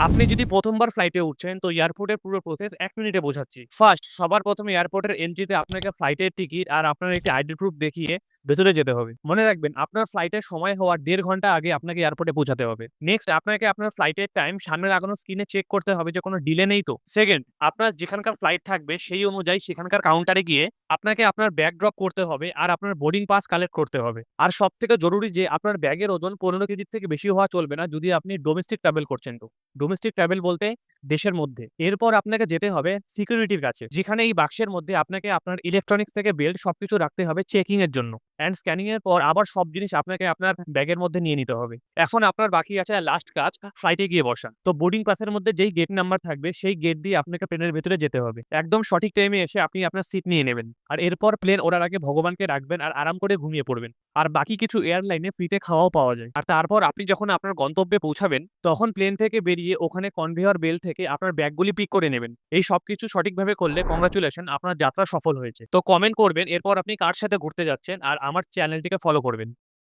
আপনি যদি ১ম বার ফ্লাইটে উঠছেন, তো এয়ারপোর্টের পুরো প্রসেস ১ মিনিটে বোঝাচ্ছি। ফার্স্ট সবার ১ম এ এয়ারপোর্টের এন্ট্রিতে আপনাকে ফ্লাইটের টিকিট আর আপনার একটি আইডি প্রুফ দেখিয়ে ভেতরে যেতে হবে। মনে রাখবেন আপনার ফ্লাইটের সময় হওয়ার ১.৫ ঘন্টা আগে আপনাকে এয়ারপোর্টে পৌঁছাতে হবে। নেক্সট আপনাকে আপনার ফ্লাইটের টাইম সামনে লাগানো স্ক্রিনে চেক করতে হবে যে কোনো ডিলে নেই তো। সেকেন্ড আপনার যেখানকার ফ্লাইট থাকবে সেই অনুযায়ী সেখানকার কাউন্টারে গিয়ে আপনাকে আপনার ব্যাগ ড্রপ করতে হবে আর আপনার বোর্ডিং পাস কালেক্ট করতে হবে। আর সবথেকে জরুরি যে আপনার ব্যাগের ওজন ১৫ কেজির থেকে বেশি হওয়া চলবে না যদি আপনি ডোমেস্টিক ট্রাভেল করছেন তো। ডোমেস্টিক ট্রাভেল বলতে দেশের মধ্যে। এরপর আপনাকে যেতে হবে সিকিউরিটির কাছে। যেখানে এই বাক্সের মধ্যে আপনাকে আপনার ইলেকট্রনিক্স থেকে বেল্ট সবকিছু রাখতে হবে চেকিং এর জন্য। অ্যান্ড স্ক্যানিং এর পর আবার সব জিনিস আপনাকে আপনার ব্যাগের মধ্যে নিয়ে নিতে হবে। এখন আপনার বাকি আছে লাস্ট কাজ ফ্লাইটে গিয়ে বসা। তো বোর্ডিং পাসের মধ্যে যেই গেট নাম্বার থাকবে সেই গেট দিয়ে আপনাকে প্লেনের ভেতরে যেতে হবে। একদম সঠিক টাইমে এসে আপনি আপনার সিট নিয়ে নেবেন। আর এরপর প্লেন ওড়ার আগে ভগবানকে রাখবেন আর আরাম করে ঘুমিয়ে পড়বেন। আর বাকি কিছু এয়ারলাইনে ফ্রিতে খাওয়াও পাওয়া যায়। আর তারপর আপনি যখন আপনার গন্তব্যে পৌঁছাবেন, তখন প্লেন থেকে বেরিয়ে ওখানে কনভেয়র বেল্ট থেকে আপনার ব্যাগগুলি পিক করে নেবেন। এই সবকিছু সঠিকভাবে করলে কংগ্রাচুলেশন আপনার যাত্রা সফল হয়েছে। তো কমেন্ট করবেন এরপর আপনি কার সাথে ঘুরতে যাচ্ছেন আর আমার চ্যানেলটিকে ফলো করবেন।